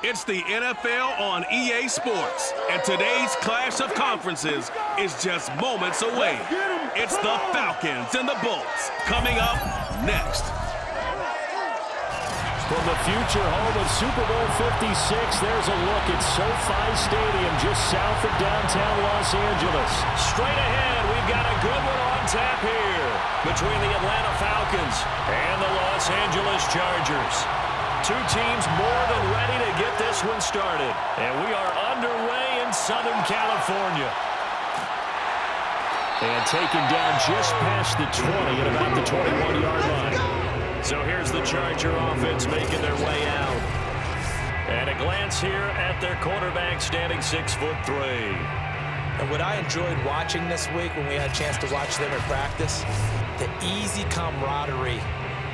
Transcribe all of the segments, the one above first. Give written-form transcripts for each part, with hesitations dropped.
It's the NFL on EA Sports, and today's clash of conferences is just moments away. It's the Falcons and the Bolts coming up next. From the future home of Super Bowl 56, there's a look at SoFi Stadium just south of downtown Los Angeles. Straight ahead, we've got a good one on tap here between the Atlanta Falcons and the Los Angeles Chargers. Two teams more than ready to get this one started. And we are underway in Southern California. And taken down just past the 20 at about the 21-yard line. So here's the Charger offense making their way out. And a glance here at their quarterback standing 6'3". And what I enjoyed watching this week when we had a chance to watch them at practice, the easy camaraderie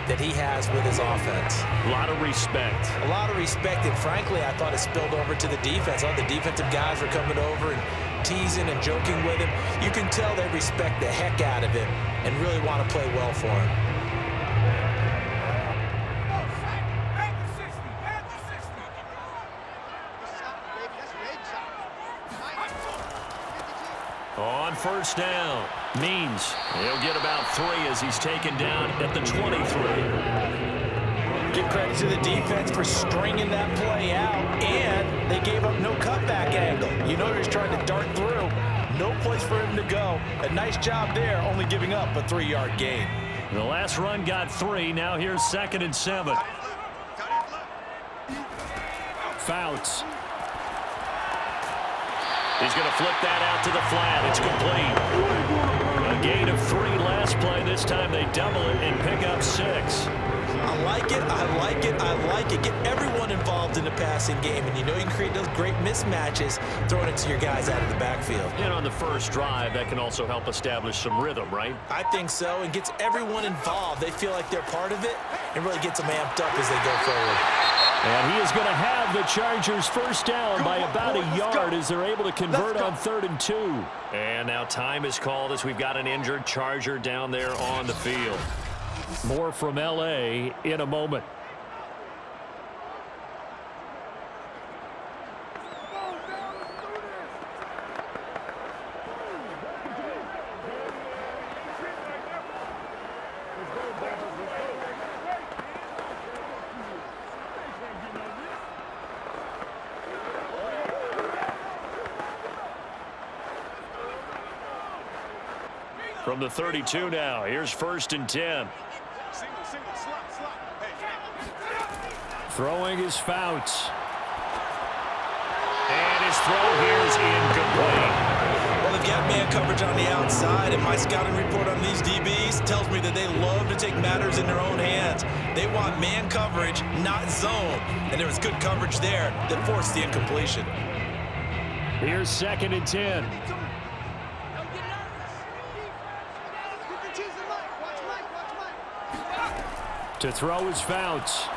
that he has with his offense. A lot of respect. A lot of respect, and frankly, I thought it spilled over to the defense. All the defensive guys were coming over and teasing and joking with him. You can tell they respect the heck out of him and really want to play well for him. On first down, Means. He'll get about 3 as he's taken down at the 23. Give credit to the defense for stringing that play out, and they gave up no cutback angle. You know he's trying to dart through. No place for him to go. A nice job there, only giving up a 3-yard gain. The last run got 3. Now here's 2nd and 7. Fouts. He's going to flip that out to the flat. It's complete. A gain of 3 last play. This time they double it and pick up 6. I like it. I like it. I like it. Get everyone involved in the passing game. And you know you can create those great mismatches throwing it to your guys out of the backfield. And on the first drive, that can also help establish some rhythm, right? I think so. And gets everyone involved. They feel like they're part of it and really gets them amped up as they go forward. And he is going to have the Chargers first down by about a yard as they're able to convert on 3rd and 2. And now time is called as we've got an injured Charger down there on the field. More from L.A. in a moment. From the 32 now, here's 1st and 10. Throwing is Fouts. And his throw here is incomplete. Well, they've got man coverage on the outside, and my scouting report on these DBs tells me that they love to take matters in their own hands. They want man coverage, not zone. And there was good coverage there that forced the incompletion. Here's 2nd and 10. To throw is Fouts.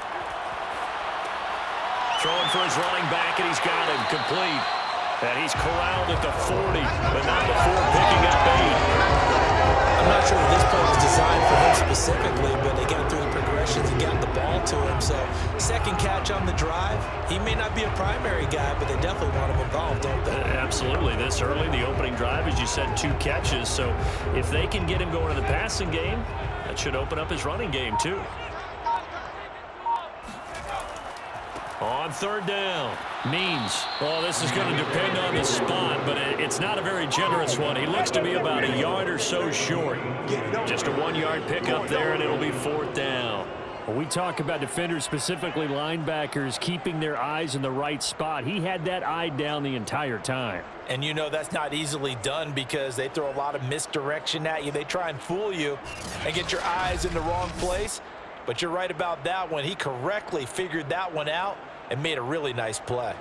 Throwing for his running back, and he's got him complete. And he's corralled at the 40, but not before picking up 8. I'm not sure if this play was designed for him specifically, but they got through the progressions and got the ball to him. So, second catch on the drive. He may not be a primary guy, but they definitely want him involved, don't they? Absolutely. This early, the opening drive, as you said, 2 catches. So, if they can get him going in the passing game, that should open up his running game, too. On 3rd down, Means. Oh, this is going to depend on the spot, but it's not a very generous one. He looks to be about a yard or so short. Just a 1-yard pickup there, and it'll be 4th down. When we talk about defenders, specifically linebackers, keeping their eyes in the right spot, he had that eye down the entire time. And you know that's not easily done because they throw a lot of misdirection at you. They try and fool you and get your eyes in the wrong place. But you're right about that one. He correctly figured that one out and made a really nice play.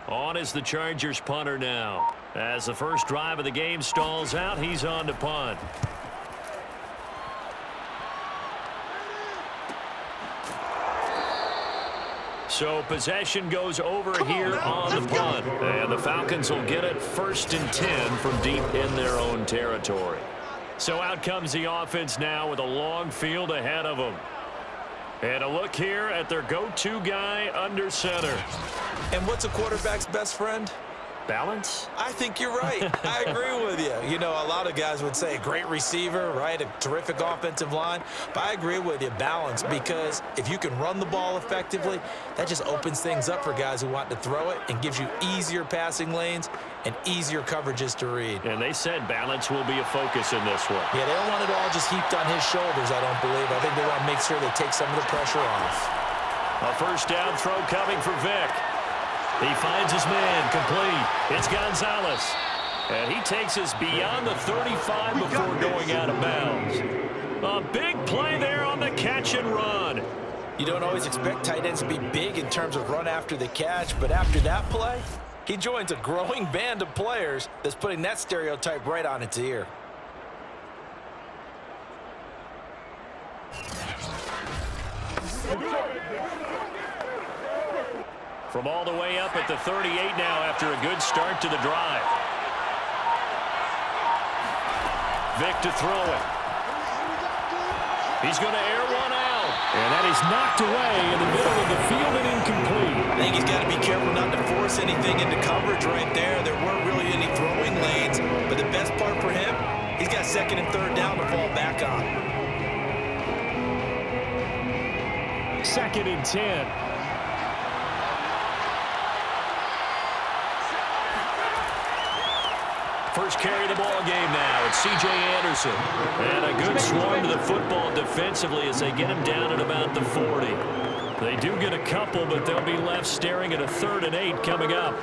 On is the Chargers punter now. As the first drive of the game stalls out, he's on to punt. So possession goes over here on the punt. And the Falcons will get it 1st and 10 from deep in their own territory. So out comes the offense now with a long field ahead of them. And a look here at their go-to guy under center. And what's a quarterback's best friend? Balance? I think you're right. I agree with you. You know, a lot of guys would say great receiver, right? A terrific offensive line. But I agree with you, balance, because if you can run the ball effectively, that just opens things up for guys who want to throw it and gives you easier passing lanes and easier coverages to read. And they said balance will be a focus in this one. Yeah, they don't want it all just heaped on his shoulders, I don't believe. I think they want to make sure they take some of the pressure off. A first down throw coming for Vick. He finds his man complete. It's Gonzalez. And he takes us beyond the 35 before going out of bounds. A big play there on the catch and run. You don't always expect tight ends to be big in terms of run after the catch, but after that play, he joins a growing band of players that's putting that stereotype right on its ear. From all the way up at the 38 now after a good start to the drive. Vick to throw it. He's going to air one out. And that is knocked away in the middle of the field and incomplete. I think he's got to be careful not to force anything into coverage right there. There weren't really any throwing lanes, but the best part for him, he's got second and third down to fall back on. Second and 10. First carry of the ball game now. It's C.J. Anderson. And a good swarm to the football defensively as they get him down at about the 40. They do get a couple, but they'll be left staring at a 3rd and 8 coming up.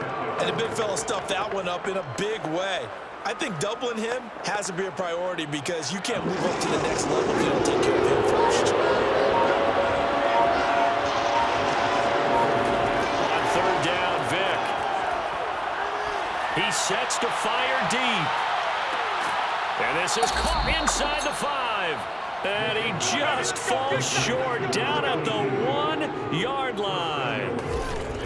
And the big fella stuffed that one up in a big way. I think doubling him has to be a priority because you can't move up to the next level if you don't take care of him first. On 3rd down, Vick. He sets to fire deep. And this is caught inside the 5. And he just falls short down at the 1-yard line.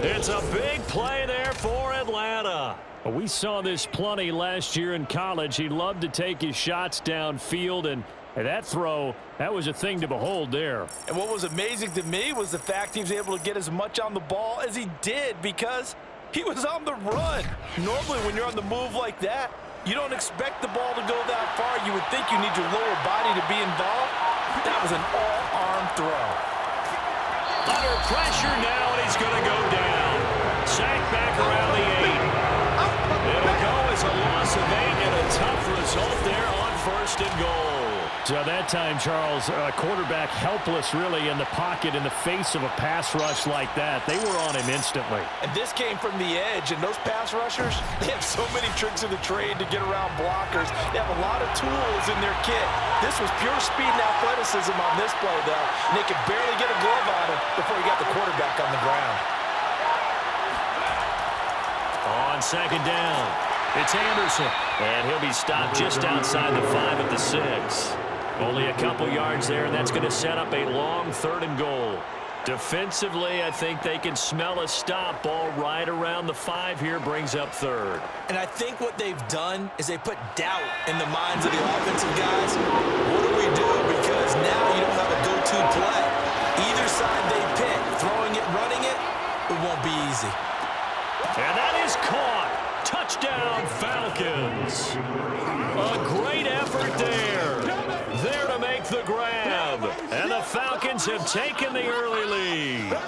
It's a big play there for Atlanta. We saw this plenty last year in college. He loved to take his shots downfield, and that throw, that was a thing to behold there. And what was amazing to me was the fact he was able to get as much on the ball as he did because he was on the run. Normally, when you're on the move like that, you don't expect the ball to go that far. You would think you need your lower body to be involved. That was an all-arm throw. Under pressure now, and he's going to go down. Sacked back around the 8. It'll go as a loss of 8 and a tough result there on 1st and goal. So that time, Charles, quarterback helpless really in the pocket in the face of a pass rush like that. They were on him instantly. And this came from the edge, and those pass rushers, they have so many tricks of the trade to get around blockers. They have a lot of tools in their kit. This was pure speed and athleticism on this play, though. And they could barely get a glove on him before he got the quarterback on the ground. On 2nd down, it's Anderson. And he'll be stopped just outside the 5 at the 6. Only a couple yards there, and that's going to set up a long 3rd and goal. Defensively, I think they can smell a stop. Ball right around the 5 here, brings up 3rd. And I think what they've done is they put doubt in the minds of the offensive guys. What do we do? Because now you don't have a go-to play. Either side they pick, throwing it, running it, it won't be easy. And that is caught. Touchdown, Falcons. A great effort there. There to make the grab. And the Falcons have taken the early lead.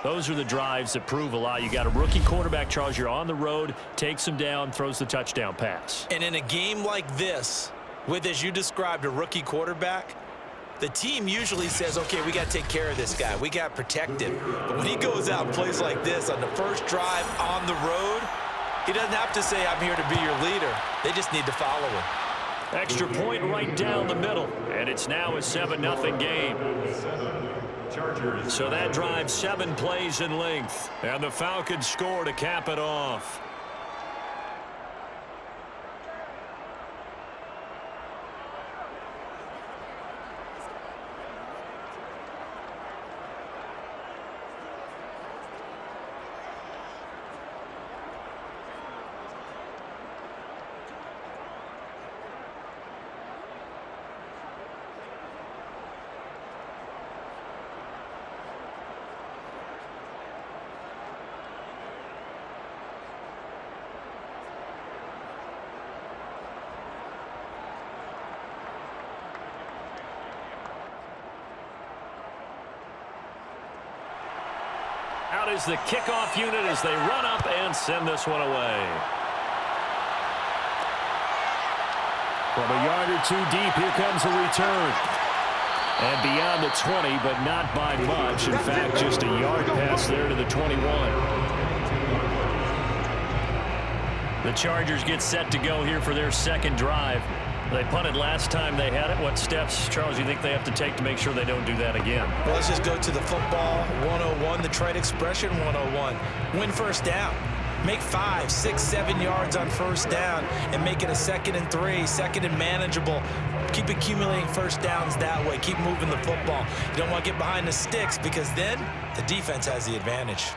Those are the drives that prove a lot. You got a rookie quarterback, Charles. You're on the road, takes him down, throws the touchdown pass. And in a game like this, with, as you described, a rookie quarterback, the team usually says, okay, we got to take care of this guy. We got to protect him. But when he goes out and plays like this on the first drive on the road, he doesn't have to say, I'm here to be your leader. They just need to follow him. Extra point right down the middle. And it's now a 7-0 game. So that drive 7 plays in length. And the Falcons score to cap it off. is the kickoff unit as they run up and send this one away. From a yard or two deep, here comes a return. And beyond the 20, but not by much. In fact, just a yard pass there to the 21. The Chargers get set to go here for their second drive. They punted last time they had it. What steps, Charles, do you think they have to take to make sure they don't do that again? Well, let's just go to the football 101, the trade expression 101. Win first down. Make 5, 6, 7 yards on first down and make it a 2nd and 3, 2nd and manageable. Keep accumulating first downs that way. Keep moving the football. You don't want to get behind the sticks because then the defense has the advantage.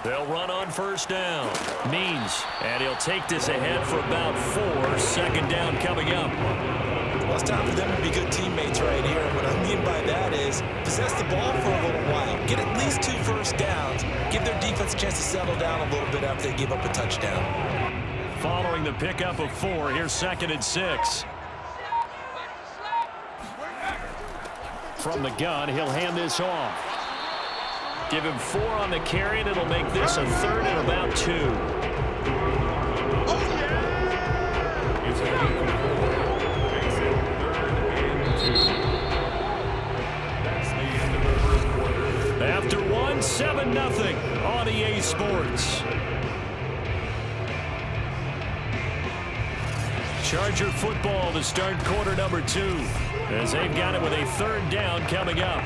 They'll run on first down. Means, and he'll take this ahead for about 4. Second down coming up. Well, it's time for them to be good teammates right here. And what I mean by that is possess the ball for a little while. Get at least 2 first downs. Give their defense a chance to settle down a little bit after they give up a touchdown. Following the pickup of 4, here's 2nd and 6. From the gun, he'll hand this off. Give him 4 on the carry, and it'll make this a 3rd and about 2. After 1, 7-0 on EA Sports. Charger football to start quarter number 2 as they've got it with a 3rd down coming up.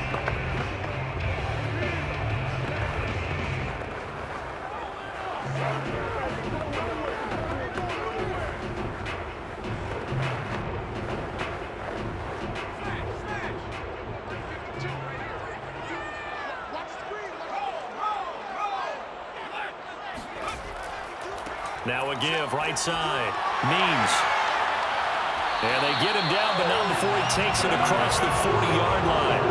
Now a give, right side. Means. And they get him down, but not before he takes it across the 40-yard line.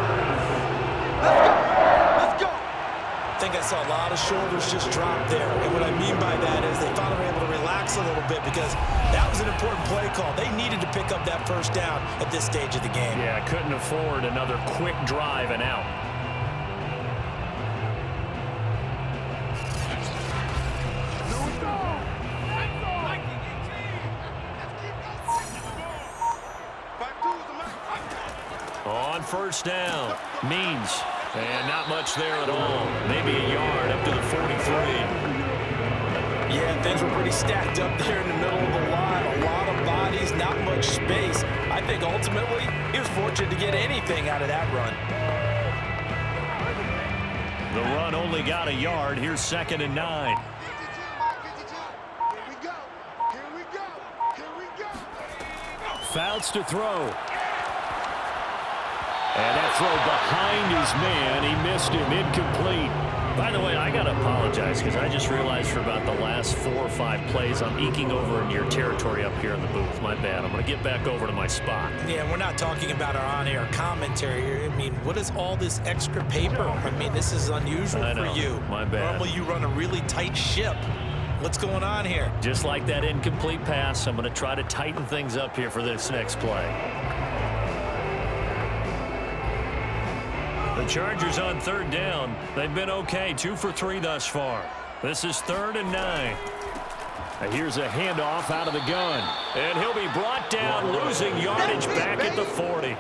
Let's go! I think I saw a lot of shoulders just drop there. And what I mean by that is they finally were able to relax a little bit because that was an important play call. They needed to pick up that first down at this stage of the game. Yeah, couldn't afford another quick drive and out. On first down, Means, and not much there at all. Maybe a yard up to the 43. Yeah, things were pretty stacked up there in the middle of the line. A lot of bodies, not much space. I think ultimately he was fortunate to get anything out of that run. The run only got a yard. Here's 2nd and 9. Fouts to throw. And that throw behind his man. He missed him. Incomplete. By the way, I got to apologize because I just realized for about the last 4 or 5 plays, I'm eking over in your territory up here in the booth. My bad. I'm going to get back over to my spot. Yeah, we're not talking about our on-air commentary here. I mean, what is all this extra paper? I mean, this is unusual for you. My bad. Normally you run a really tight ship. What's going on here? Just like that incomplete pass, I'm going to try to tighten things up here for this next play. The Chargers on 3rd down. They've been okay, 2 for 3 thus far. This is 3rd and 9. Here's a handoff out of the gun. And he'll be brought down, losing yardage back at the 40.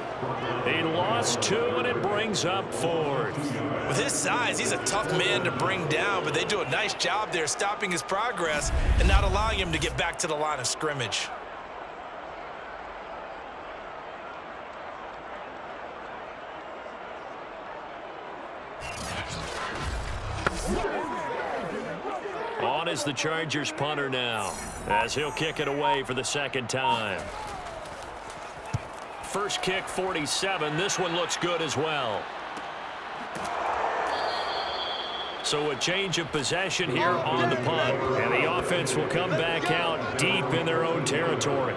He lost 2, and it brings up 4th. With his size, he's a tough man to bring down, but they do a nice job there stopping his progress and not allowing him to get back to the line of scrimmage. On is the Chargers punter now, as he'll kick it away for the 2nd time. First kick, 47. This one looks good as well. So a change of possession here on the punt. And the offense will come back out deep in their own territory.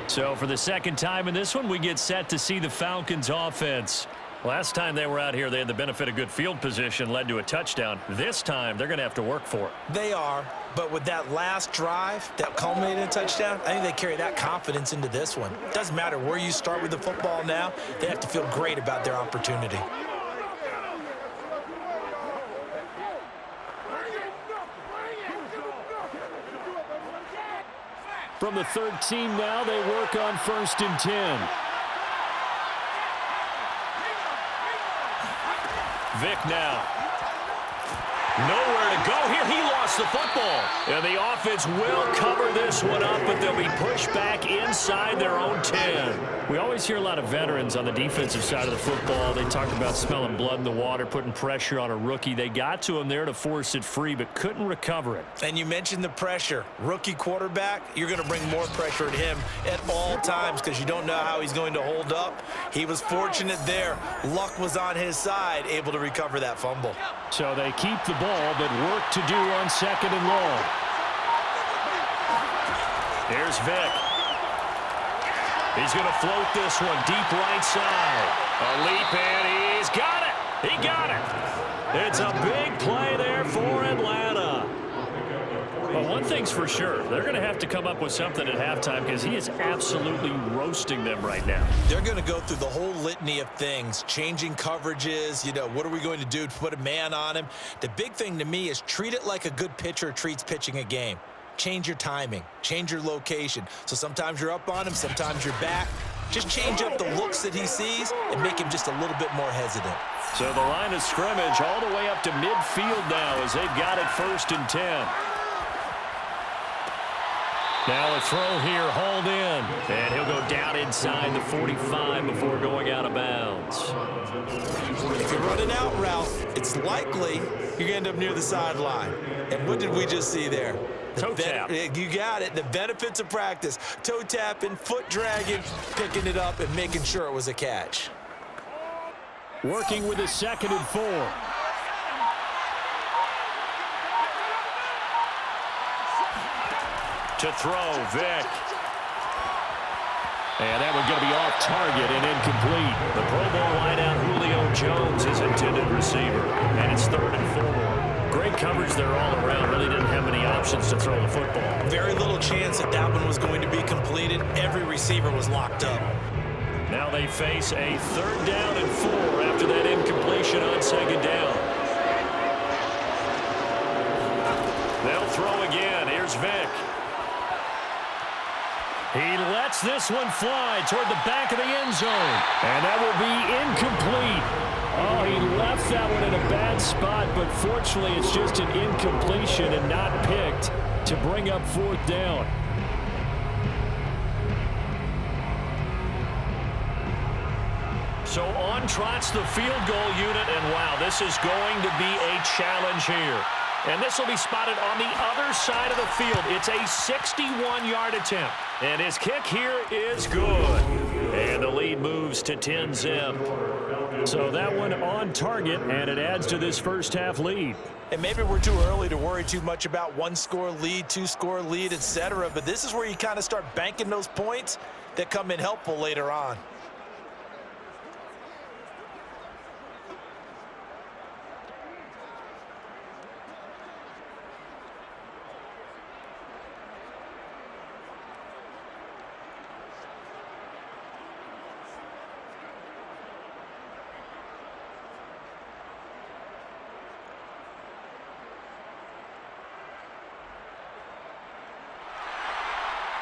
So for the 2nd time in this one, we get set to see the Falcons offense Last time they were out here, they had the benefit of good field position, led to a touchdown. This time, they're going to have to work for it. They are, but with that last drive that culminated in a touchdown, I think they carry that confidence into this one. Doesn't matter where you start with the football now, they have to feel great about their opportunity. From the 13 now, they work on 1st and 10. Vick now. Nowhere to go here. He lost the football. And the offense will cover this one up, but they'll be pushed back inside their own 10. We always hear a lot of veterans on the defensive side of the football. They talk about smelling blood in the water, putting pressure on a rookie. They got to him there to force it free, but couldn't recover it. And you mentioned the pressure. Rookie quarterback, you're going to bring more pressure at him at all times because you don't know how he's going to hold up. He was fortunate there. Luck was on his side, able to recover that fumble. So they keep the ball, but work to do on 2nd and long. Here's Vick. He's going to float this one deep right side. A leap in. He's got it. He got it. It's a big play there for Atlanta. Well, one thing's for sure. They're going to have to come up with something at halftime because he is absolutely roasting them right now. They're going to go through the whole litany of things, changing coverages. You know, what are we going to do to put a man on him? The big thing to me is treat it like a good pitcher treats pitching a game. Change your timing, change your location. So sometimes you're up on him, sometimes you're back. Just change up the looks that he sees and make him just a little bit more hesitant. So the line of scrimmage all the way up to midfield now as they've got it 1st and 10. Now a throw here, hauled in, and he'll go down inside the 45 before going out of bounds. If you run an out route, it's likely you're going to end up near the sideline. And what did we just see there? Toe tap. You got it. The benefits of practice. Toe tapping, foot dragging, picking it up, and making sure it was a catch. Working with a 2nd and 4. To throw, Vick. And that one going to be off target and incomplete. The Pro Bowl wideout Julio Jones is intended receiver. And it's 3rd and 4. Great coverage there all around. Really didn't have many options to throw the football. Very little chance that that one was going to be completed. Every receiver was locked up. Now they face a 3rd down and 4 after that incompletion on 2nd down. They'll throw again. Here's Vick. He lets this one fly toward the back of the end zone. And that will be incomplete. Oh, he left that one in a bad spot, but fortunately it's just an incompletion and not picked to bring up 4th down. So on trots the field goal unit, and wow, this is going to be a challenge here. And this will be spotted on the other side of the field. It's a 61-yard attempt. And his kick here is good. And the lead moves to 10-zip. So that one on target, and it adds to this first half lead. And maybe we're too early to worry too much about 1-score lead, 2-score lead, etc. But this is where you kind of start banking those points that come in helpful later on.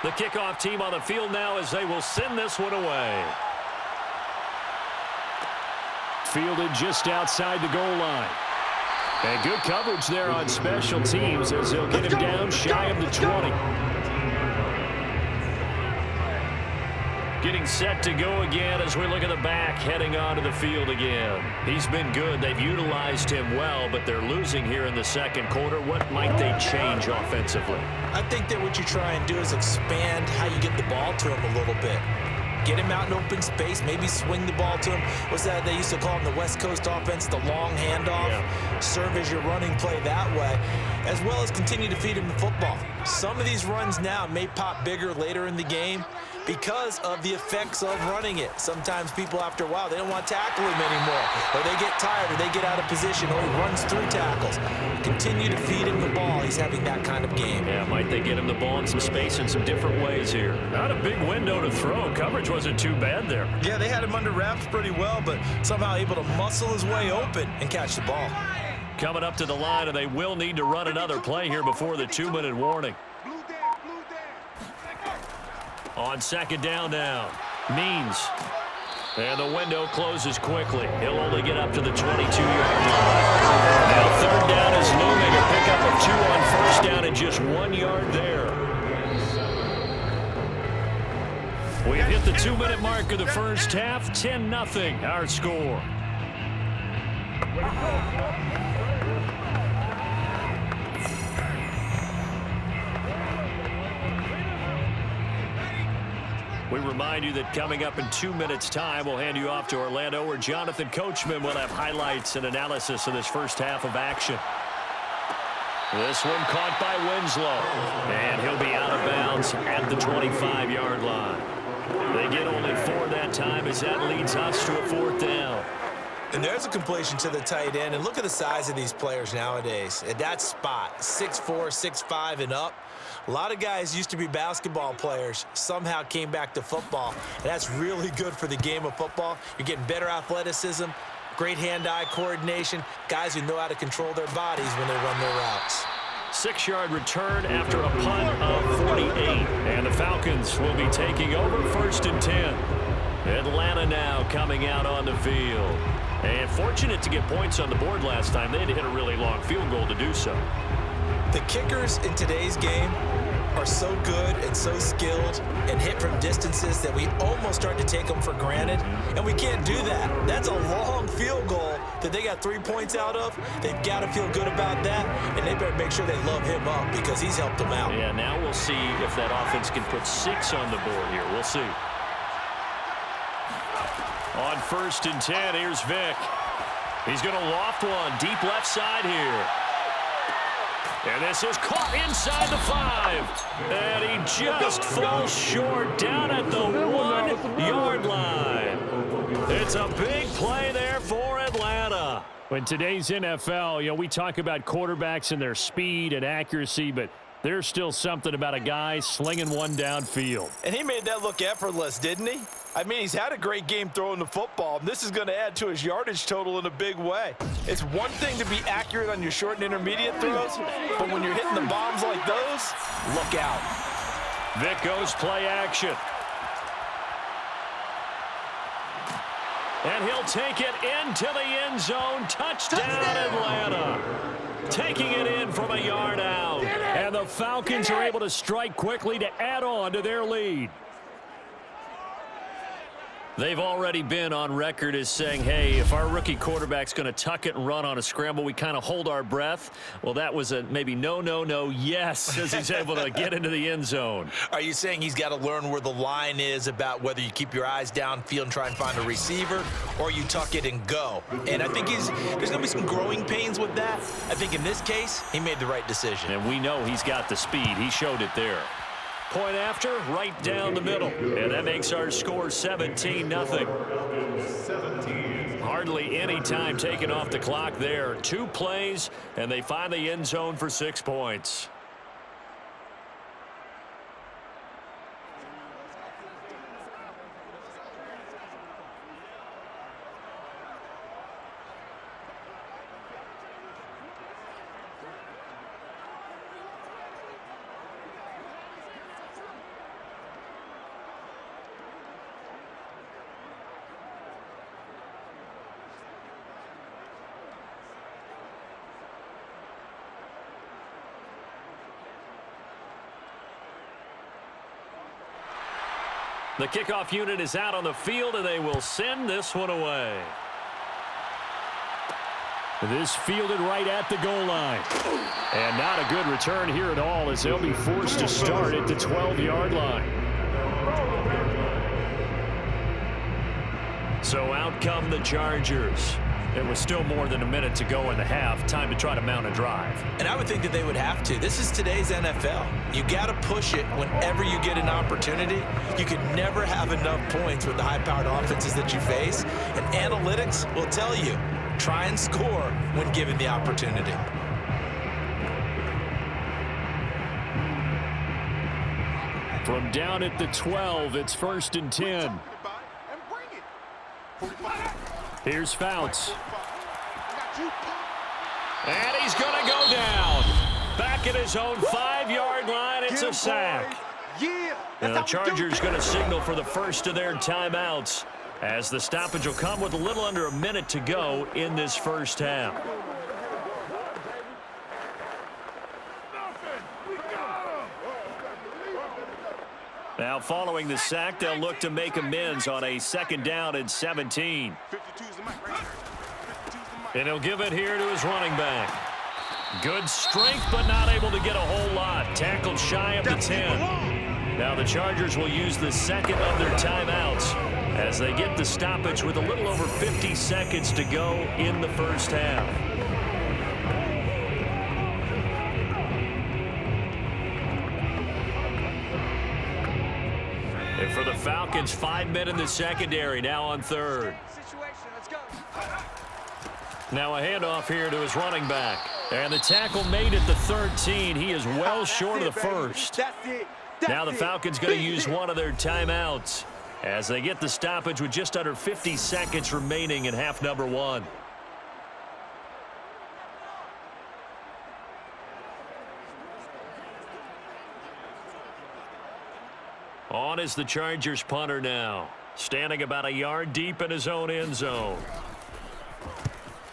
The kickoff team on the field now as they will send this one away. Fielded just outside the goal line. And good coverage there on special teams as they'll get him down shy of the 20. Getting set to go again as we look at the back, heading onto the field again. He's been good. They've utilized him well, but they're losing here in the 2nd quarter. What might they change offensively? I think that what you try and do is expand how you get the ball to him a little bit. Get him out in open space, maybe swing the ball to him. What's that they used to call in the West Coast offense, the long handoff? Yeah. Serve as your running play that way, as well as continue to feed him the football. Some of these runs now may pop bigger later in the game, because of the effects of running it. Sometimes people, after a while, they don't want to tackle him anymore, or they get tired, or they get out of position, or he runs through tackles. Continue to feed him the ball. He's having that kind of game. Yeah, might they get him the ball in some space in some different ways here. Not a big window to throw. Coverage wasn't too bad there. Yeah, they had him under wraps pretty well, but somehow able to muscle his way open and catch the ball. Coming up to the line, and they will need to run another play here before the 2-minute warning. On second down now, Means. And the window closes quickly. He'll only get up to the 22-yard line. Now third down is looming. A pickup of 2 on first down and just 1 yard there. We've hit the 2-minute mark of the first half. 10-0 our score. We remind you that coming up in 2 minutes' time, we'll hand you off to Orlando, where Jonathan Coachman will have highlights and analysis of this first half of action. This one caught by Winslow, and he'll be out of bounds at the 25-yard line. They get only 4 that time as that leads us to a 4th down. And there's a completion to the tight end, and look at the size of these players nowadays. At that spot, 6'4", 6'5", and up. A lot of guys used to be basketball players, somehow came back to football, and that's really good for the game of football. You're getting better athleticism, great hand-eye coordination, guys who know how to control their bodies when they run their routes. 6-yard return after a punt of 48, and the Falcons will be taking over 1st and 10. Atlanta now coming out on the field. And fortunate to get points on the board last time. They had to hit a really long field goal to do so. The kickers in today's game are so good and so skilled and hit from distances that we almost start to take them for granted, and we can't do that. That's a long field goal that they got 3 points out of. They've got to feel good about that, and they better make sure they love him up because he's helped them out. Yeah, now we'll see if that offense can put 6 on the board here. We'll see. On 1st and 10, here's Vick. He's going to loft one deep left side here. And this is caught inside the 5. And he just falls short down at the 1-yard line. It's a big play there for Atlanta. In today's NFL, we talk about quarterbacks and their speed and accuracy, but there's still something about a guy slinging one downfield. And he made that look effortless, didn't he? I mean, he's had a great game throwing the football. This is going to add to his yardage total in a big way. It's one thing to be accurate on your short and intermediate throws, but when you're hitting the bombs like those, look out. Vick goes play action. And he'll take it into the end zone. Touchdown, Atlanta. Taking it in from a yard out. And the Falcons are able to strike quickly to add on to their lead. They've already been on record as saying, hey, if our rookie quarterback's going to tuck it and run on a scramble, we kind of hold our breath. Well, that was a maybe no, yes, as he's able to get into the end zone. Are you saying he's got to learn where the line is about whether you keep your eyes downfield and try and find a receiver, or you tuck it and go? And I think there's going to be some growing pains with that. I think in this case, he made the right decision. And we know he's got the speed. He showed it there. Point after, right down the middle. And that makes our score 17-0. Hardly any time taken off the clock there. 2 plays, and they find the end zone for 6 points. The kickoff unit is out on the field, and they will send this one away. This fielded right at the goal line. And not a good return here at all, as they'll be forced to start at the 12-yard line. So out come the Chargers. It was still more than a minute to go in the half. Time to try to mount a drive. And I would think that they would have to. This is today's NFL. You got to push it whenever you get an opportunity. You can never have enough points with the high-powered offenses that you face. And analytics will tell you, try and score when given the opportunity. From down at the 12, it's 1st and 10. Here's Fouts. And he's going to go down. Back at his own 5-yard line, it's a sack. And the Chargers going to signal for the first of their timeouts, as the stoppage will come with a little under a minute to go in this first half. Now, following the sack, they'll look to make amends on a 2nd down and 17. And he'll give it here to his running back. Good strength, but not able to get a whole lot. Tackled shy of the 10. Now the Chargers will use the second of their timeouts as they get the stoppage with a little over 50 seconds to go in the first half. And for the Falcons, 5 men in the secondary, now on 3rd. Now a handoff here to his running back. And the tackle made at the 13. He is well short of the first. Now the Falcons going to use one of their timeouts as they get the stoppage with just under 50 seconds remaining in half number 1. On is the Chargers punter now, standing about a yard deep in his own end zone.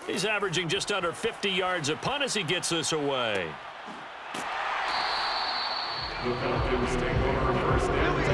He's averaging just under 50 yards a punt as he gets this away. The Falcons take over first down 10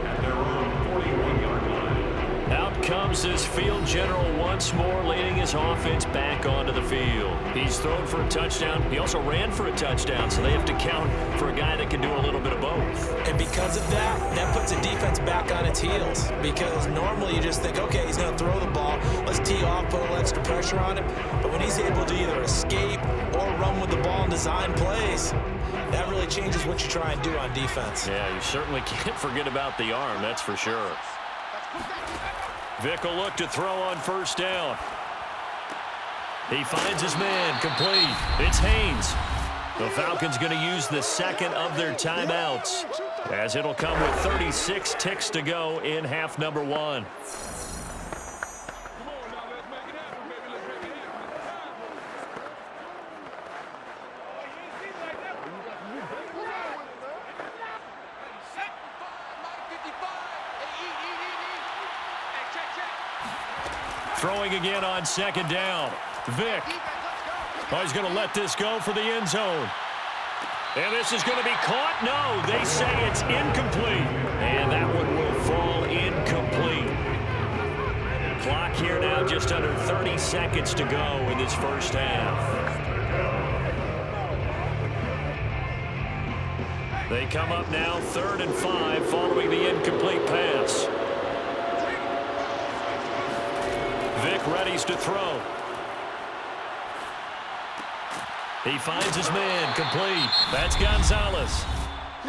at their own 41-yard line. Out comes this field general once more, leading his offense back onto the field. He's thrown for a touchdown. He also ran for a touchdown, so they have to count for a guy that can do a little bit of both. And because of that, that puts the defense back on its heels. Because normally you just think, okay, he's going to throw the ball. Let's tee off, put a little extra pressure on him. But when he's able to either escape or run with the ball and design plays, that really changes what you try and do on defense. Yeah, you certainly can't forget about the arm, that's for sure. Vick will look to throw on first down. He finds his man, complete. It's Haynes. The Falcons going to use the second of their timeouts, as it'll come with 36 ticks to go in half number 1. Throwing again on 2nd down. Vick. Oh, he's going to let this go for the end zone. And this is going to be caught. No, they say it's incomplete. And that one will fall incomplete. Clock here now, just under 30 seconds to go in this first half. They come up now 3rd and 5 following the incomplete pass. Vick readies to throw. He finds his man, complete. That's Gonzalez.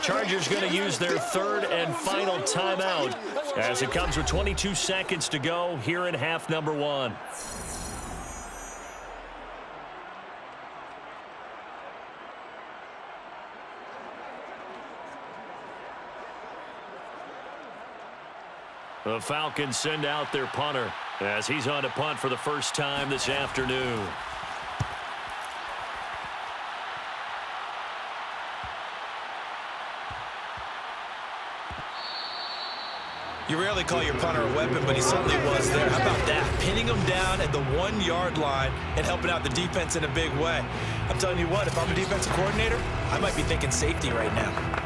Chargers going to use their 3rd and final timeout as it comes with 22 seconds to go here in half number 1. The Falcons send out their punter as he's on to punt for the first time this afternoon. You rarely call your punter a weapon, but he certainly was there. How about that? Pinning him down at the 1-yard line and helping out the defense in a big way. I'm telling you what, if I'm a defensive coordinator, I might be thinking safety right now.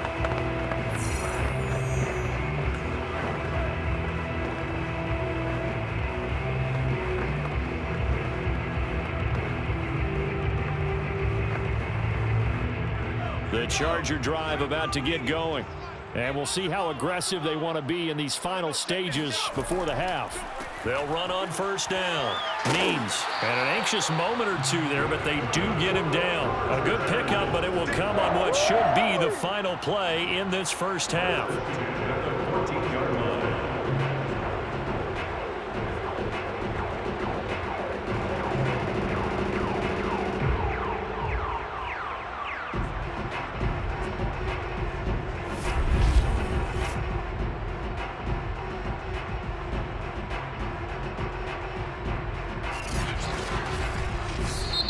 The Charger drive about to get going. And we'll see how aggressive they want to be in these final stages before the half. They'll run on first down. Means had an anxious moment or two there, but they do get him down. A good pickup, but it will come on what should be the final play in this first half. 14-yard line.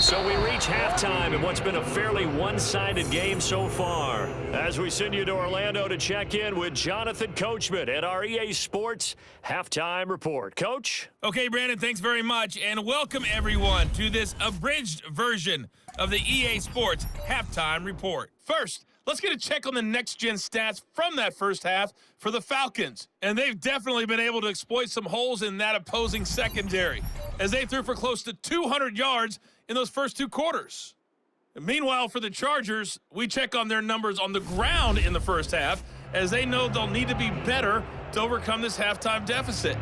So we reach halftime in what's been a fairly one-sided game so far. As we send you to Orlando to check in with Jonathan Coachman at our EA Sports Halftime Report. Coach? Okay, Brandon, thanks very much, and welcome everyone to this abridged version of the EA Sports Halftime Report. First, let's get a check on the next-gen stats from that first half for the Falcons. And they've definitely been able to exploit some holes in that opposing secondary, as they threw for close to 200 yards in those first two quarters. And meanwhile, for the Chargers, we check on their numbers on the ground in the first half, as they know they'll need to be better to overcome this halftime deficit.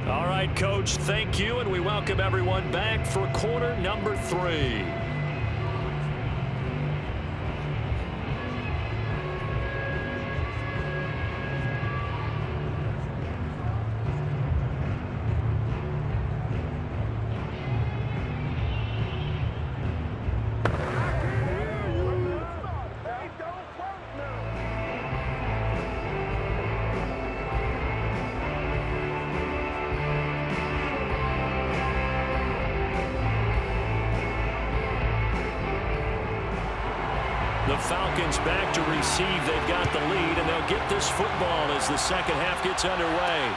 All right, Coach, thank you, and we welcome everyone back for quarter number 3. The Falcons back to receive. They've got the lead, and they'll get this football as the second half gets underway.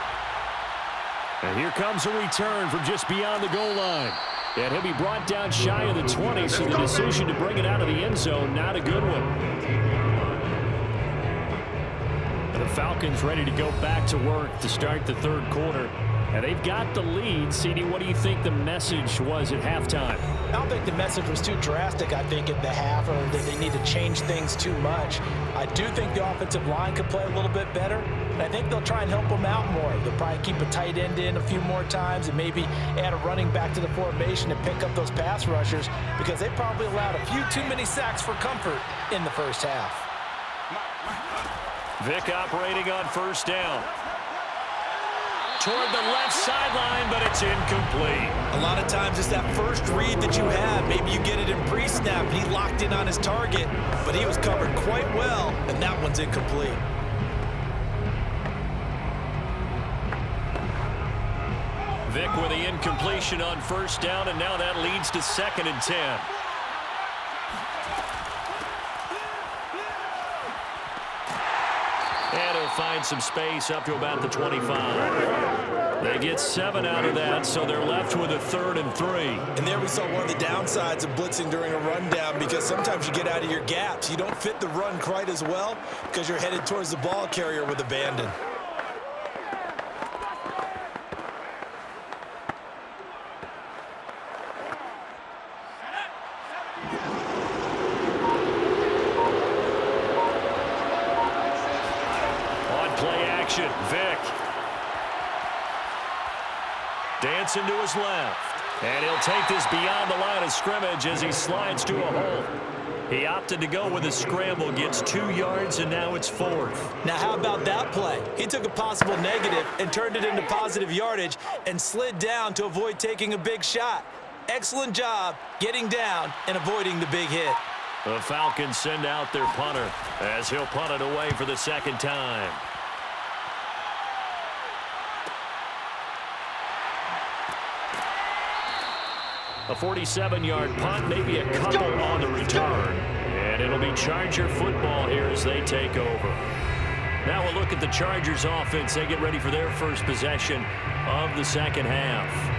And here comes a return from just beyond the goal line. And he'll be brought down shy of the 20, so the decision to bring it out of the end zone, not a good one. And the Falcons ready to go back to work to start the third quarter. And they've got the lead. CD, what do you think the message was at halftime? I don't think the message was too drastic, I think, at the half, or that they need to change things too much. I do think the offensive line could play a little bit better, and I think they'll try and help them out more. They'll probably keep a tight end in a few more times and maybe add a running back to the formation and pick up those pass rushers, because they probably allowed a few too many sacks for comfort in the first half. Vick operating on first down. Toward the left sideline, but it's incomplete. A lot of times it's that first read that you have. Maybe you get it in pre-snap, and he locked in on his target, but he was covered quite well, and that one's incomplete. Vick with the incompletion on first down, and now that leads to 2nd and 10. And he'll find some space up to about the 25. They get 7 out of that, so they're left with a 3rd and 3. And there we saw one of the downsides of blitzing during a rundown, because sometimes you get out of your gaps. You don't fit the run quite as well because you're headed towards the ball carrier with abandon. Vick dancing to his left, and he'll take this beyond the line of scrimmage as he slides to a hole. He opted to go with a scramble, gets 2 yards, and now it's 4th. Now how about that play? He took a possible negative and turned it into positive yardage and slid down to avoid taking a big shot. Excellent job getting down and avoiding the big hit. The Falcons send out their punter as he'll punt it away for the second time. A 47-yard punt, maybe a couple on the return. And it'll be Charger football here as they take over. Now we'll look at the Chargers offense. They get ready for their first possession of the second half.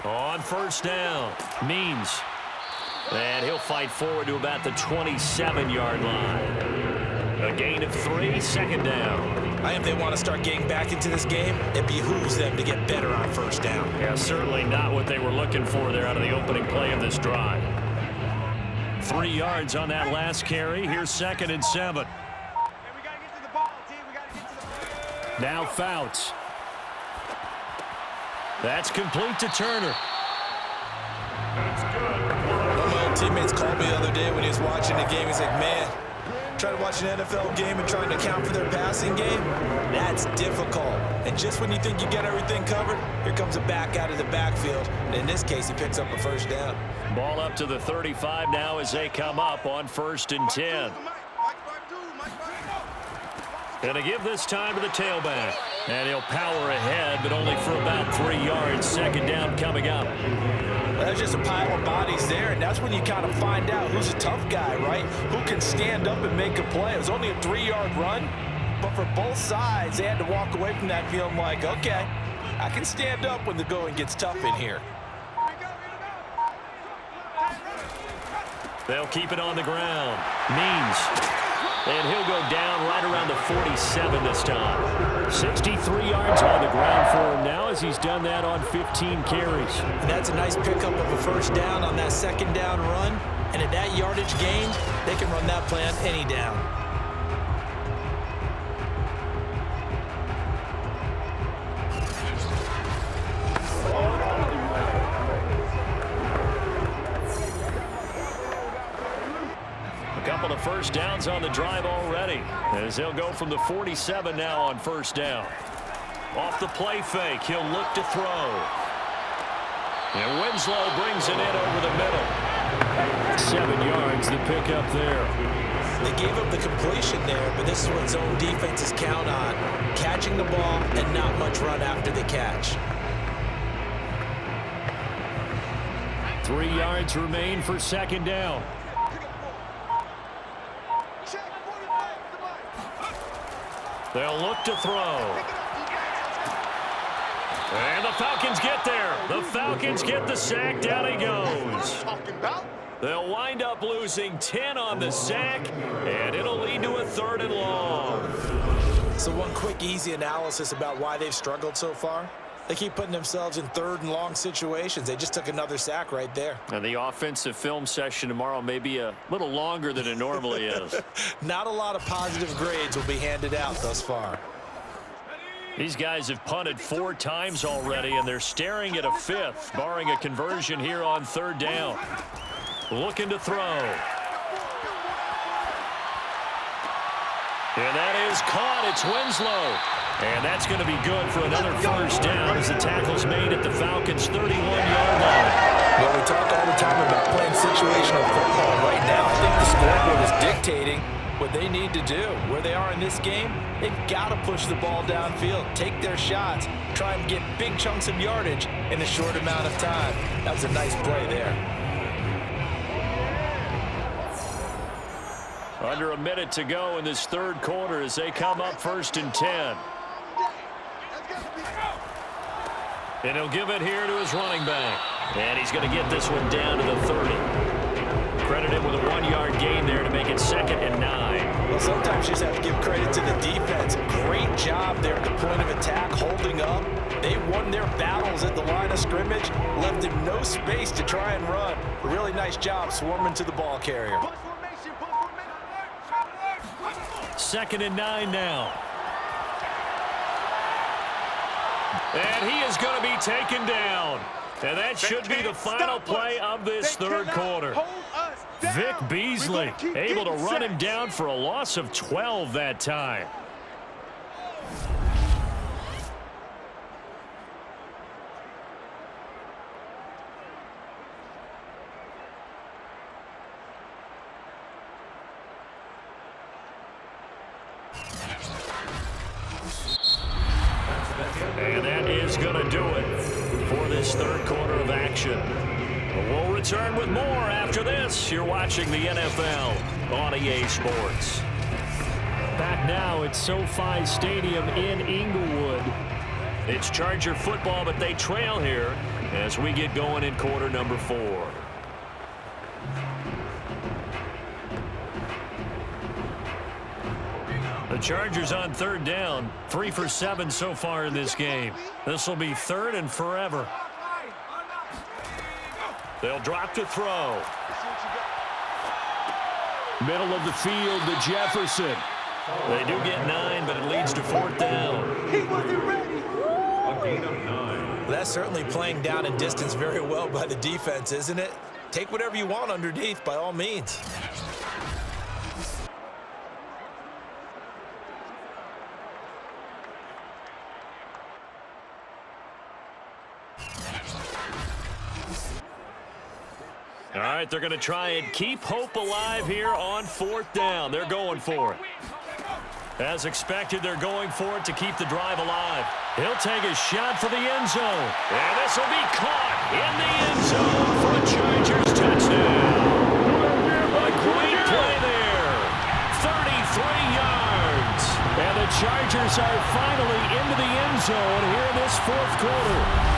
On first down, Means And he'll fight forward to about the 27-yard line. A gain of 3, 2nd down. If they want to start getting back into this game, it behooves them to get better on 1st down. Yeah, certainly not what they were looking for there out of the opening play of this drive. 3 yards on that last carry. Here's 2nd and 7. Now Fouts. That's complete to Turner. One of my old teammates called me the other day when he was watching the game. He's like, man, trying to watch an NFL game and trying to account for their passing game, that's difficult. And just when you think you get everything covered, here comes a back out of the backfield. And in this case, he picks up a 1st down. Ball up to the 35 now as they come up on 1st and 10. Going to give this time to the tailback. And he'll power ahead, but only for about 3 yards. 2nd down coming up. There's just a pile of bodies there, and that's when you kind of find out who's a tough guy, right? Who can stand up and make a play. It was only a 3-yard run, but for both sides, they had to walk away from that feeling like, okay, I can stand up when the going gets tough in here. They'll keep it on the ground. Means. And he'll go down right around the 47 this time. 63 yards on the ground for him now as he's done that on 15 carries. And that's a nice pickup of a 1st down on that 2nd down run. And at that yardage gain, they can run that play on any down. Couple of 1st downs on the drive already as they'll go from the 47 now on 1st down. Off the play fake, he'll look to throw. And Winslow brings it in over the middle. 7 yards to pick up there. They gave up the completion there, but this is what zone defenses count on. Catching the ball and not much run after the catch. 3 yards remain for 2nd down. They'll look to throw. And the Falcons get there. The Falcons get the sack. Down he goes. They'll wind up losing 10 on the sack, and it'll lead to a 3rd and long. So one quick, easy analysis about why they've struggled so far. They keep putting themselves in 3rd and long situations. They just took another sack right there. And the offensive film session tomorrow may be a little longer than it normally is. Not a lot of positive grades will be handed out thus far. These guys have punted 4 times already, and they're staring at a 5th, barring a conversion here on 3rd down. Looking to throw. And that is caught. It's Winslow. And that's going to be good for another 1st down as the tackle's made at the Falcons' 31-yard line. Well, we talk all the time about playing situational football. Right now, I think the scoreboard is dictating what they need to do. Where they are in this game, they've got to push the ball downfield, take their shots, try and get big chunks of yardage in a short amount of time. That was a nice play there. Under a minute to go in this 3rd quarter as they come up 1st and 10. And he'll give it here to his running back. And he's going to get this one down to the 30. Credited with a 1-yard gain there to make it 2nd and 9. Well, sometimes you just have to give credit to the defense. Great job there at the point of attack, holding up. They won their battles at the line of scrimmage, left them no space to try and run. A really nice job swarming to the ball carrier. 2nd and 9 now. And he is going to be taken down. And that should be the final play of this 3rd quarter. Vick Beasley able to run him down for a loss of 12 that time. And that is going to do it for this 3rd quarter of action. We'll return with more after this. You're watching the NFL on EA Sports. Back now at SoFi Stadium in Inglewood. It's Charger football, but they trail here as we get going in quarter number 4. Chargers on third down. 3 for 7 so far in this game. This will be third and forever. They'll drop to throw. Middle of the field to Jefferson. They do get 9, but it leads to fourth down. A gain of 9. That's certainly playing down and distance very well by the defense, isn't it? Take whatever you want underneath, by all means. All right, they're going to try and keep hope alive here on fourth down. They're going for it. As expected, they're going for it to keep the drive alive. He'll take a shot for the end zone. And this will be caught in the end zone for a Chargers touchdown. A great play there. 33 yards. And the Chargers are finally into the end zone here in this fourth quarter.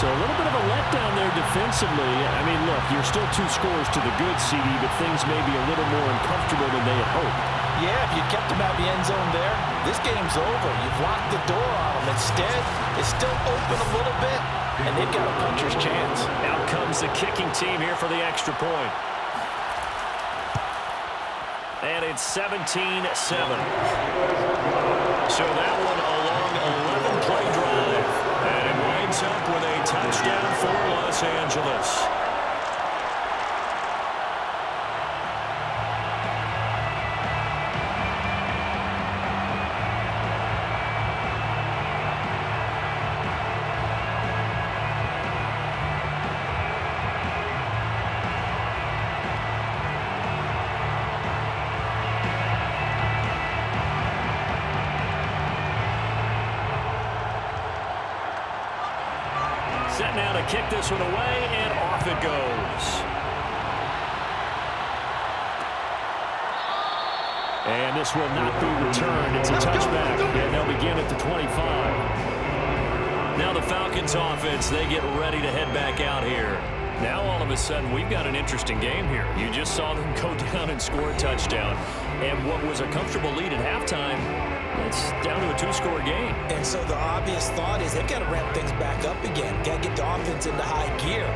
So a little bit of a letdown there defensively. I mean, look, you're still 2 scores to the good, CD, but things may be a little more uncomfortable than they had hoped. Yeah, if you kept them out of the end zone there, this game's over. You've locked the door on them. Instead, it's still open a little bit, and they've got a puncher's chance. Out comes the kicking team here for the extra point. And it's 17-7. So that one a long 11-play drive. And it winds up with a touchdown for Los Angeles. Set now to kick this one away, and off it goes. And this will not be returned. It's a touchback, and they'll begin at the 25. Now the Falcons offense, they get ready to head back out here. Now all of a sudden, we've got an interesting game here. You just saw them go down and score a touchdown. And what was a comfortable lead at halftime, it's down to a 2-score game. And so the obvious thought is they've got to ramp things back up again. Got to get the offense into high gear.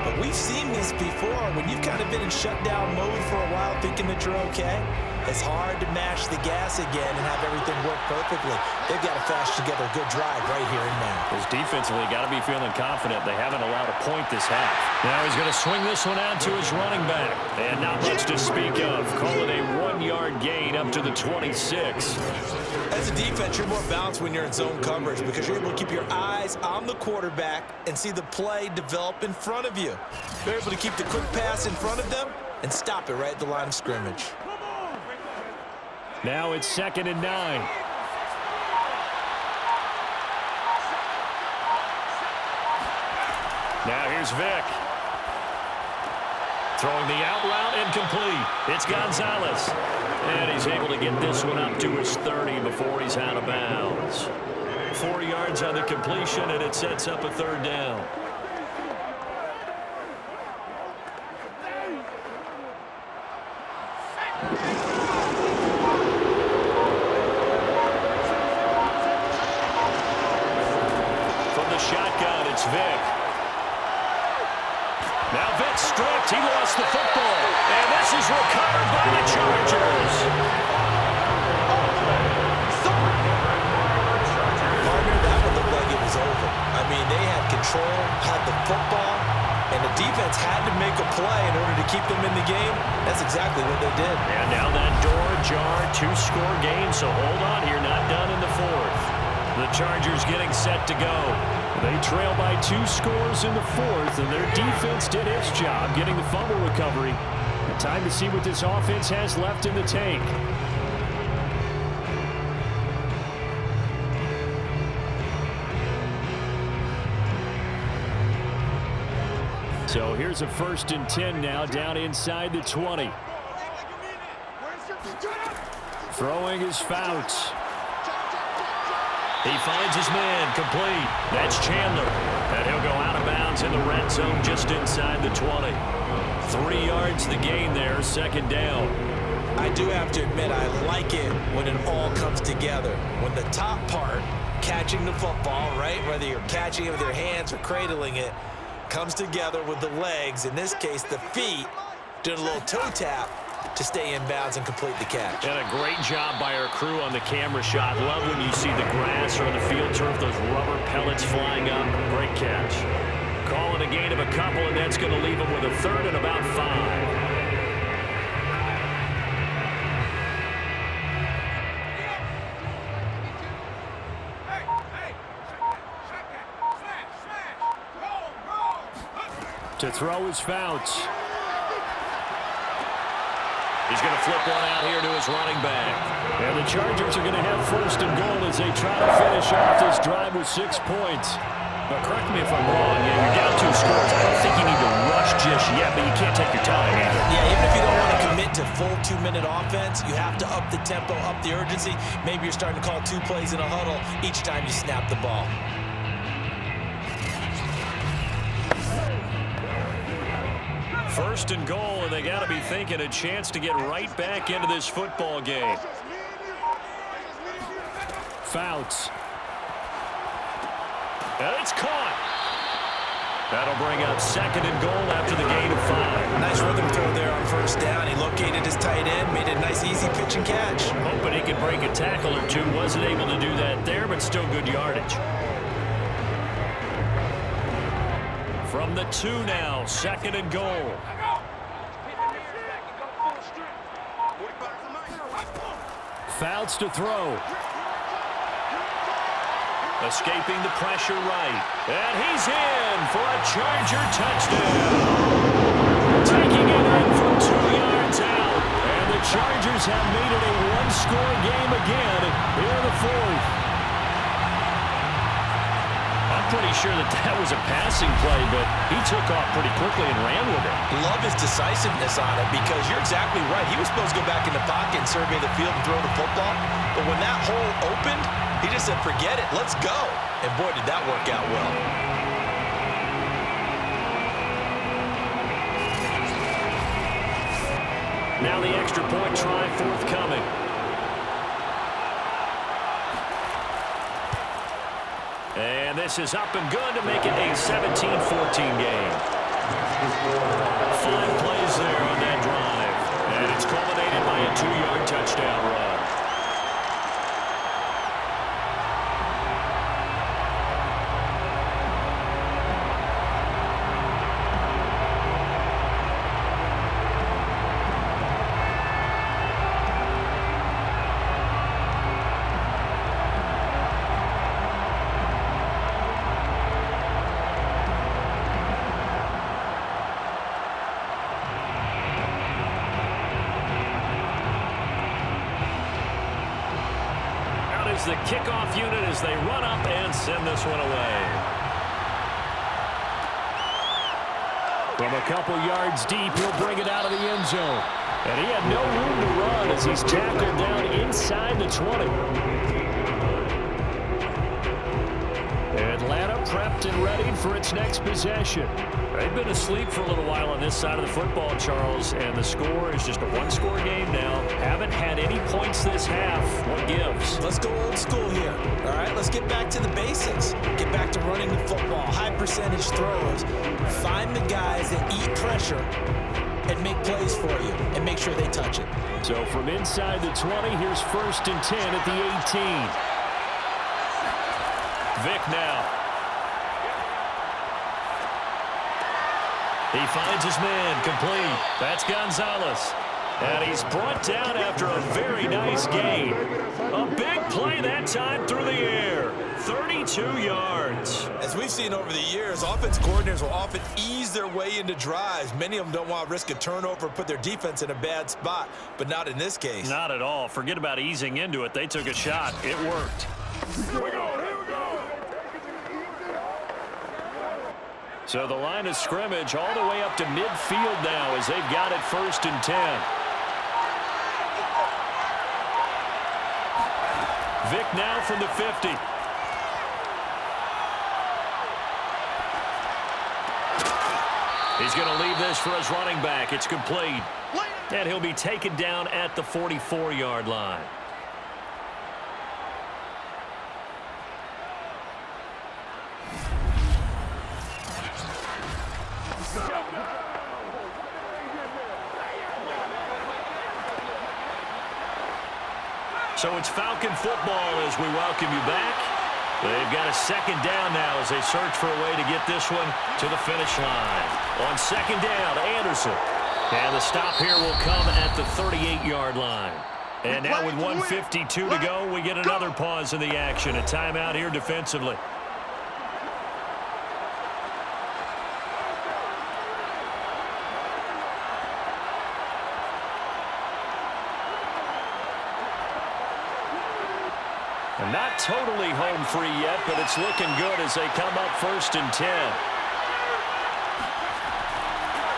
But we've seen this before. When you've kind of been in shutdown mode for a while thinking that you're okay, it's hard to mash the gas again and have everything work perfectly. They've got to flash together a good drive right here and now. Because defensively, got to be feeling confident. They haven't allowed a point this half. Now he's going to swing this one out to his running back. And not much to speak of. Call it a 1-yard gain up to the 26. As a defense, you're more balanced when you're in zone coverage because you're able to keep your eyes on the quarterback and see the play develop in front of you. You're able to keep the quick pass in front of them and stop it right at the line of scrimmage. Now it's 2nd and 9. Now here's Vick. Throwing the out route incomplete. It's Gonzalez. And he's able to get this one up to his 30 before he's out of bounds. 4 yards on the completion, and it sets up a 3rd down. From the shotgun, it's Vick. Now Vick stripped. He lost the football. And this is recovered by the Chargers. Partner, that one looked like it was over. I mean, they had control, had the football, and the defense had to make a play in order to keep them in the game. That's exactly what they did. And now that door ajar, 2-score game, so hold on here, not done in the 4th. The Chargers getting set to go. They trail by 2 scores in the 4th, and their defense did its job getting the fumble recovery. And time to see what this offense has left in the tank. So here's a 1st and 10 now, down inside the 20. Throwing is Fouts. He finds his man, complete. That's Chandler. And he'll go out of bounds in the red zone just inside the 20. 3 yards the gain there, 2nd down. I do have to admit, I like it when it all comes together. When the top part, catching the football, right, whether you're catching it with your hands or cradling it, comes together with the legs, in this case the feet, doing a little toe tap to stay in bounds and complete the catch. And a great job by our crew on the camera shot. Love when you see the grass or the field turf, those rubber pellets flying up. Great catch. Call it a gain of a couple, and that's going to leave them with a third and about 5. To throw is Fouts. He's going to flip one out here to his running back. And the Chargers are going to have first and goal as they try to finish off this drive with 6 points. But correct me if I'm wrong, you're down 2 scores. I don't think you need to rush just yet, but you can't take your time either. Yeah, even if you don't want to commit to full 2-minute offense, you have to up the tempo, up the urgency. Maybe you're starting to call 2 plays in a huddle each time you snap the ball. First and goal, and they got to be thinking a chance to get right back into this football game. Fouts. And it's caught. That'll bring up second and goal after the gain of 5. Nice rhythm throw there on first down. He located his tight end, made a nice easy pitch and catch. Hoping he could break a tackle or two. Wasn't able to do that there, but still good yardage. From the 2 now, second and goal. Fouts to throw. Escaping the pressure right. And he's in for a Charger touchdown. Taking it in from 2 yards out. And the Chargers have made it a 1-score game again here in the 4th. Pretty sure that was a passing play, but he took off pretty quickly and ran with it. Love his decisiveness on it because you're exactly right. He was supposed to go back in the pocket and survey the field and throw the football. But when that hole opened, he just said, forget it, let's go. And boy, did that work out well. Now the extra point try forthcoming. And this is up and good to make it a 17-14 game. 5 plays there on that drive. And it's culminated by a 2-yard touchdown run. The kickoff unit as they run up and send this one away. From a couple yards deep, he'll bring it out of the end zone. And he had no room to run as he's tackled down inside the 20. Atlanta prepped and ready for its next possession. They've been asleep for a little while on this side of the football, Charles, and the score is just a 1-score game now. Haven't had any points this half. What gives? Let's go old school here. All right, let's get back to the basics. Get back to running the football, high percentage throws. Find the guys that eat pressure and make plays for you and make sure they touch it. So from inside the 20, here's first and 10 at the 18. Vick now. He finds his man complete. That's Gonzalez. And he's brought down after a very nice gain. A big play that time through the air. 32 yards. As we've seen over the years, offense coordinators will often ease their way into drives. Many of them don't want to risk a turnover, put their defense in a bad spot, but not in this case. Not at all. Forget about easing into it. They took a shot. It worked. Here we go. So the line of scrimmage all the way up to midfield now as they've got it first and 10. Vick now from the 50. He's going to leave this for his running back. It's complete. And he'll be taken down at the 44-yard line. So it's Falcon football as we welcome you back. They've got a second down now as they search for a way to get this one to the finish line. On second down, Anderson. And the stop here will come at the 38-yard line. And now with 1:52 to go, we get another pause in the action. A timeout here defensively. Not totally home free yet, but it's looking good as they come up 1st and 10.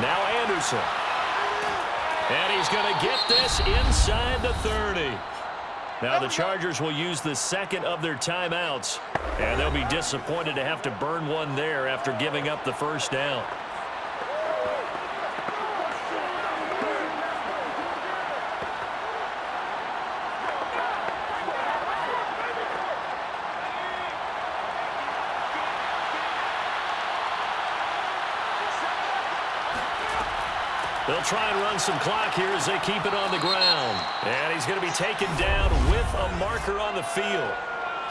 Now Anderson. And he's going to get this inside the 30. Now the Chargers will use the second of their timeouts, and they'll be disappointed to have to burn one there after giving up the first down. They'll try and run some clock here as they keep it on the ground. And he's going to be taken down with a marker on the field.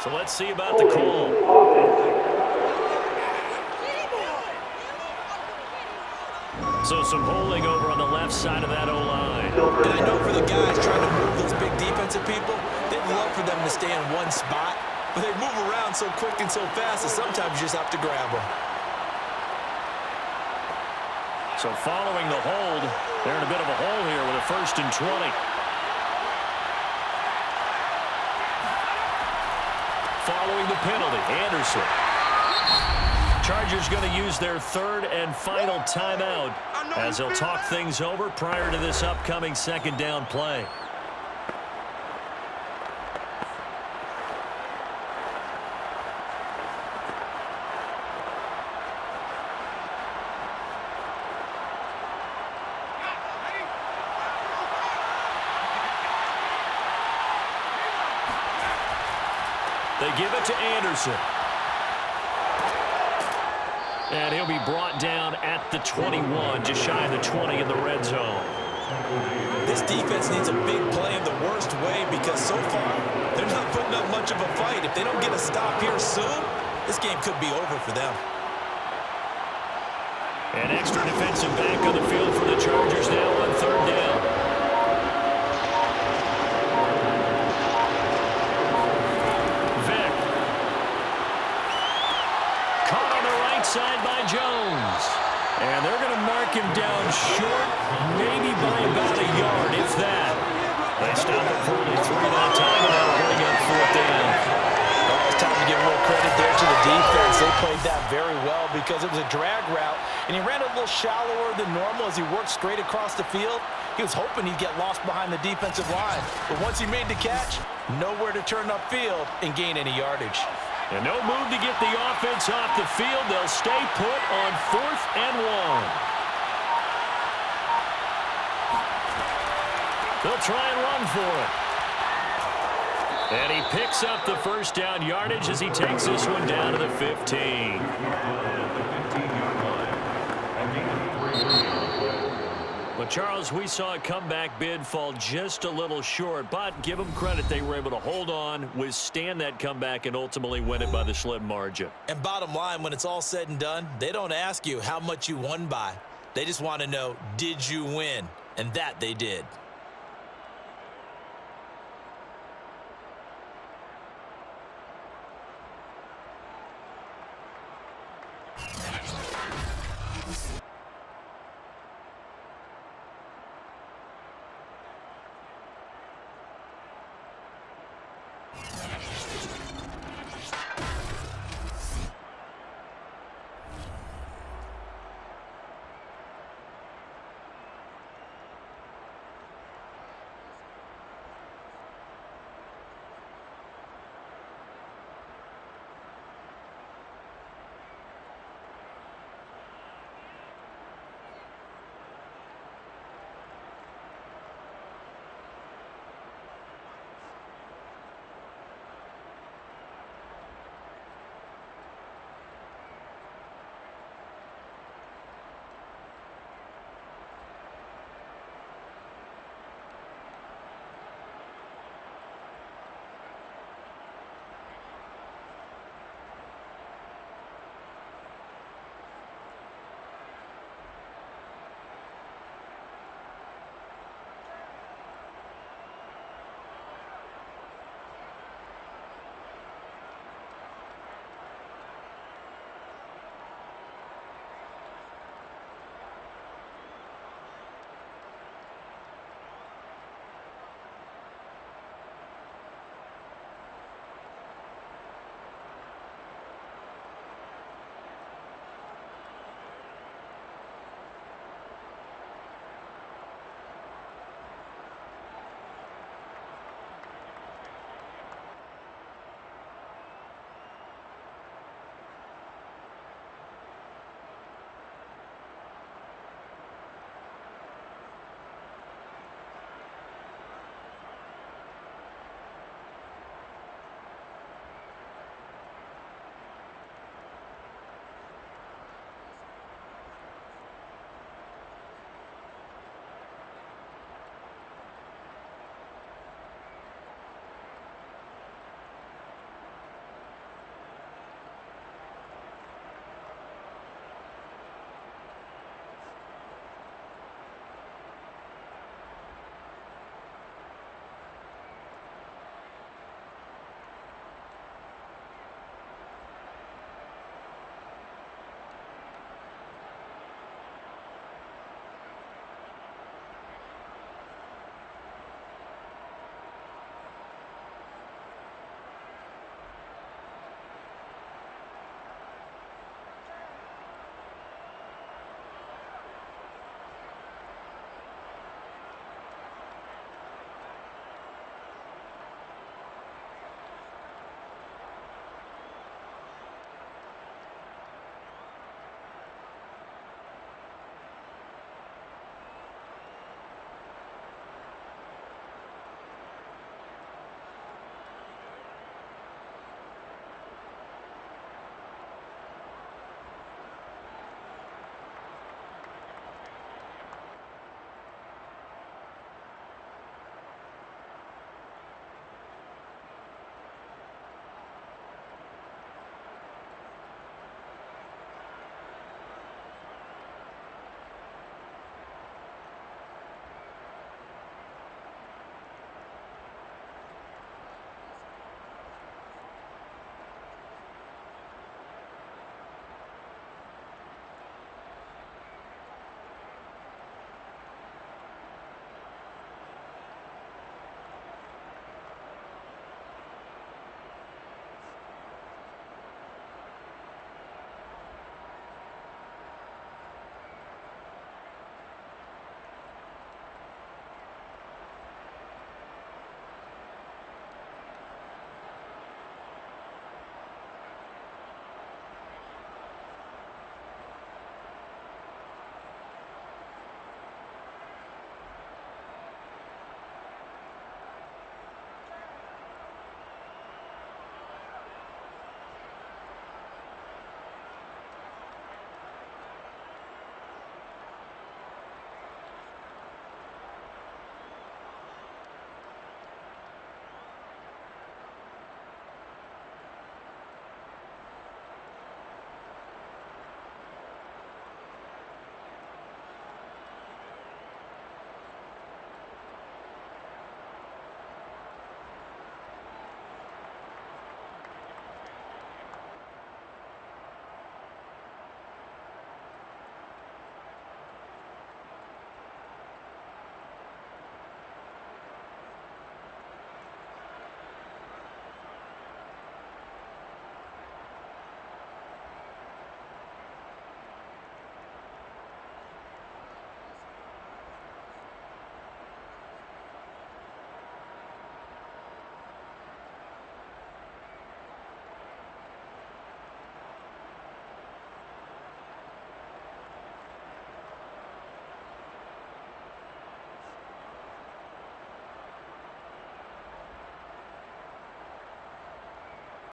So let's see about the call. So some holding over on the left side of that O-line. And I know for the guys trying to move those big defensive people, they'd love for them to stay in one spot. But they move around so quick and so fast that sometimes you just have to grab them. So following the hold, they're in a bit of a hole here with a 1st and 20. Following the penalty, Anderson. Chargers going to use their 3rd and final timeout as they'll talk things over prior to this upcoming second down play. They give it to Anderson. And he'll be brought down at the 21, just shy of the 20 in the red zone. This defense needs a big play in the worst way because so far they're not putting up much of a fight. If they don't get a stop here soon, this game could be over for them. An extra defensive back on the field for the Chargers now on 3rd down. Side by Jones. And they're going to mark him down short, maybe by about a yard, if that. They stop it for only 3 that time, and that'll bring up 4th down. Well, it's time to give a little credit there to the defense. They played that very well because it was a drag route, and he ran a little shallower than normal as he worked straight across the field. He was hoping he'd get lost behind the defensive line. But once he made the catch, nowhere to turn upfield and gain any yardage. And no move to get the offense off the field. They'll stay put on 4th and 1. They'll try and run for it. And he picks up the first down yardage as he takes this one down to the 15. But, Charles, we saw a comeback bid fall just a little short, but give them credit. They were able to hold on, withstand that comeback, and ultimately win it by the slim margin. And bottom line, when it's all said and done, they don't ask you how much you won by. They just want to know, did you win? And that they did.